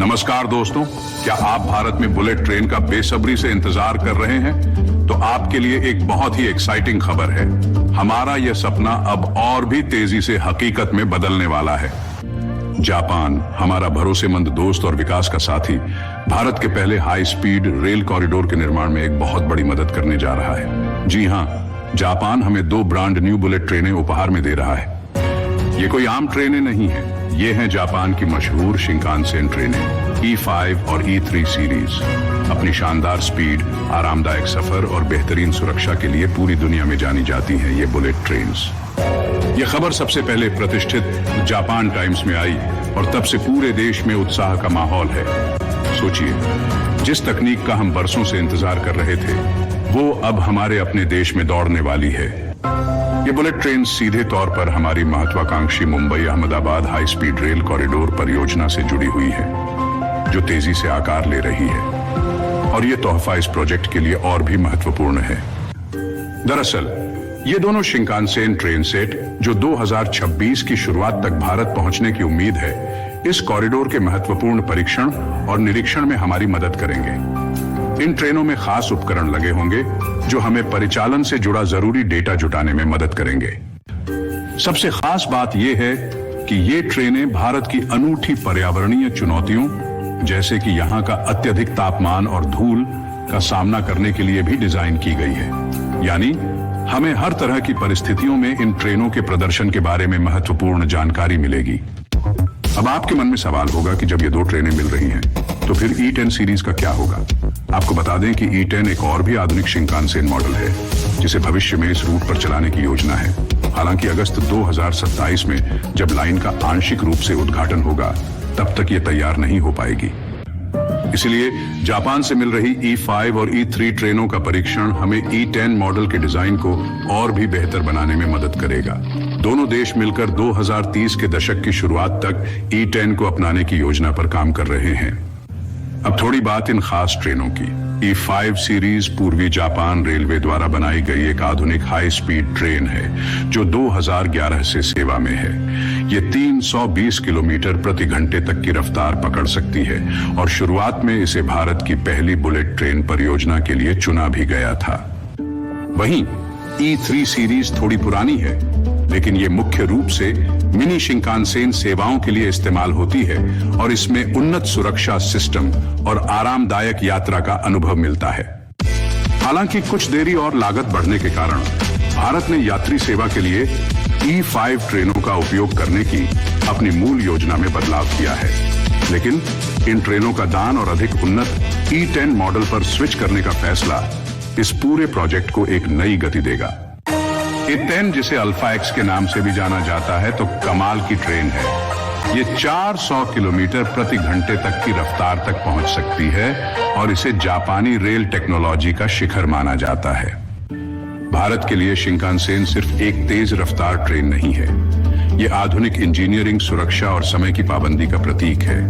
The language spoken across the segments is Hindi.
नमस्कार दोस्तों, क्या आप भारत में बुलेट ट्रेन का बेसब्री से इंतजार कर रहे हैं? तो आपके लिए एक बहुत ही एक्साइटिंग खबर है। हमारा यह सपना अब और भी तेजी से हकीकत में बदलने वाला है। जापान, हमारा भरोसेमंद दोस्त और विकास का साथी, भारत के पहले हाई स्पीड रेल कॉरिडोर के निर्माण में एक बहुत बड़ी मदद करने जा रहा है। जी हाँ, जापान हमें 2 ब्रांड न्यू बुलेट ट्रेनें उपहार में दे रहा है। ये कोई आम ट्रेनें नहीं है, ये हैं जापान की मशहूर शिंकानसेन ट्रेनें E5 और E3 सीरीज। अपनी शानदार स्पीड, आरामदायक सफर और बेहतरीन सुरक्षा के लिए पूरी दुनिया में जानी जाती हैं ये बुलेट ट्रेन्स। ये खबर सबसे पहले प्रतिष्ठित जापान टाइम्स में आई और तब से पूरे देश में उत्साह का माहौल है। सोचिए, जिस तकनीक का हम बरसों से इंतजार कर रहे थे, वो अब हमारे अपने देश में दौड़ने वाली है। ये बुलेट ट्रेन सीधे तौर पर हमारी महत्वाकांक्षी Mumbai Ahmedabad high speed rail corridor परियोजना से जुड़ी हुई है, जो तेजी से आकार ले रही है। और ये तोहफा इस प्रोजेक्ट के लिए और भी महत्वपूर्ण है। दरअसल ये दोनों शिंकानसेन ट्रेन सेट, जो 2026 की शुरुआत तक भारत पहुंचने की उम्मीद है, इस कॉरिडोर के महत्वपूर्ण परीक्षण और निरीक्षण में हमारी मदद करेंगे। इन ट्रेनों में खास उपकरण लगे होंगे जो हमें परिचालन से जुड़ा जरूरी डेटा जुटाने में मदद करेंगे। सबसे खास बात यह है कि ये ट्रेनें भारत की अनूठी पर्यावरणीय चुनौतियों, जैसे कि यहाँ का अत्यधिक तापमान और धूल का सामना करने के लिए भी डिजाइन की गई है। यानी हमें हर तरह की परिस्थितियों में इन ट्रेनों के प्रदर्शन के बारे में महत्वपूर्ण जानकारी मिलेगी। अब आपके मन में सवाल होगा कि जब ये 2 ट्रेनें मिल रही हैं, तो फिर E10 सीरीज का क्या होगा? आपको बता दें कि E10 एक और भी आधुनिक शिंकानसेन मॉडल है, जिसे भविष्य में इस रूट पर चलाने की योजना है। हालांकि अगस्त 2027 में जब लाइन का आंशिक रूप से उद्घाटन होगा, तब तक ये तैयार नहीं हो पाएगी। इसलिए जापान से मिल रही E5 और E3 ट्रेनों का परीक्षण हमें E10 मॉडल के डिजाइन को और भी बेहतर बनाने में मदद करेगा। दोनों देश मिलकर 2030 के दशक की शुरुआत तक E10 को अपनाने की योजना पर काम कर रहे हैं। अब थोड़ी बात इन खास ट्रेनों की। E5 सीरीज पूर्वी जापान रेलवे द्वारा बनाई गई एक आधुनिक हाई स्पीड ट्रेन है, जो 2011 से सेवा में है। ये 320 किलोमीटर प्रति घंटे तक की रफ्तार पकड़ सकती है और शुरुआत में इसे भारत की पहली बुलेट ट्रेन परियोजना के लिए चुना भी गया था। वहीं E3 सीरीज थोड़ी पुरानी है, लेकिन ये मुख्य रूप से मिनी शिंकानसेन सेवाओं के लिए इस्तेमाल होती है और इसमें उन्नत सुरक्षा सिस्टम और आरामदायक यात्रा का अनुभव मिलता है। हालांकि कुछ देरी और लागत बढ़ने के कारण भारत ने यात्री सेवा के लिए E5 ट्रेनों का उपयोग करने की अपनी मूल योजना में बदलाव किया है। लेकिन इन ट्रेनों का दान और अधिक उन्नत E10 मॉडल पर स्विच करने का फैसला इस पूरे प्रोजेक्ट को एक नई गति देगा। E10, जिसे अल्फा एक्स के नाम से भी जाना जाता है, तो कमाल की ट्रेन है। ये 400 किलोमीटर प्रति घंटे तक की रफ्तार तक पहुंच सकती है और इसे जापानी रेल टेक्नोलॉजी का शिखर माना जाता है। भारत के लिए शिंकानसेन सिर्फ एक तेज रफ्तार ट्रेन नहीं है, ये आधुनिक इंजीनियरिंग, सुरक्षा और समय की पाबंदी का प्रतीक है।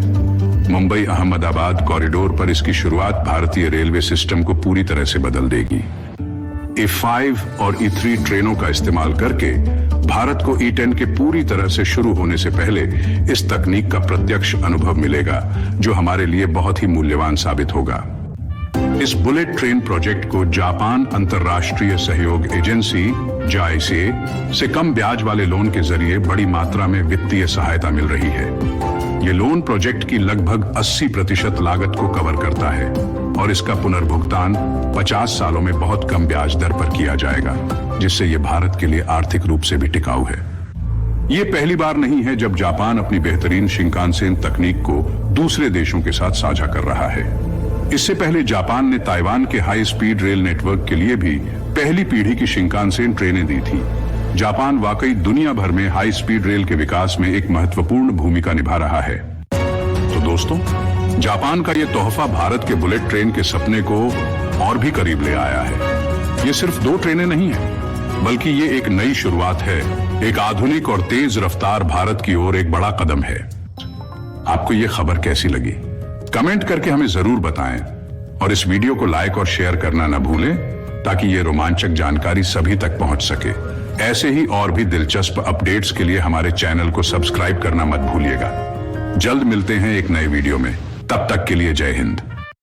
मुंबई अहमदाबाद कॉरिडोर पर इसकी शुरुआत भारतीय रेलवे सिस्टम को पूरी तरह से बदल देगी। E5 और E3 ट्रेनों का इस्तेमाल करके भारत को E10 के पूरी तरह से शुरू होने से पहले इस तकनीक का प्रत्यक्ष अनुभव मिलेगा, जो हमारे लिए बहुत ही मूल्यवान साबित होगा। इस बुलेट ट्रेन प्रोजेक्ट को जापान अंतर्राष्ट्रीय सहयोग एजेंसी JICA से कम ब्याज वाले लोन के जरिए बड़ी मात्रा में वित्तीय सहायता मिल रही है। ये लोन प्रोजेक्ट की लगभग 80% लागत को कवर करता है और इसका पुनर्भुगतान 50 सालों में बहुत कम ब्याज दर पर किया जाएगा, जिससे ये भारत के लिए आर्थिक रूप से भी टिकाऊ है। ये पहली बार नहीं है जब जापान अपनी बेहतरीन शिंकानसेन तकनीक को दूसरे देशों के साथ साझा कर रहा है। इससे पहले जापान ने ताइवान के हाई स्पीड रेल नेटवर्क के लिए भी पहली पीढ़ी की शिंकानसेन ट्रेनें दी थी। जापान वाकई दुनिया भर में हाई स्पीड रेल के विकास में एक महत्वपूर्ण भूमिका निभा रहा है। तो दोस्तों, जापान का यह तोहफा भारत के बुलेट ट्रेन के सपने को और भी करीब ले आया है। ये सिर्फ 2 ट्रेनें नहीं है, बल्कि ये एक नई शुरुआत है। एक आधुनिक और तेज रफ्तार भारत की ओर एक बड़ा कदम है। आपको ये खबर कैसी लगी? कमेंट करके हमें जरूर बताएं और इस वीडियो को लाइक और शेयर करना न भूलें, ताकि ये रोमांचक जानकारी सभी तक पहुंच सके। ऐसे ही और भी दिलचस्प अपडेट्स के लिए हमारे चैनल को सब्सक्राइब करना मत भूलिएगा। जल्द मिलते हैं एक नए वीडियो में। तब तक के लिए जय हिंद।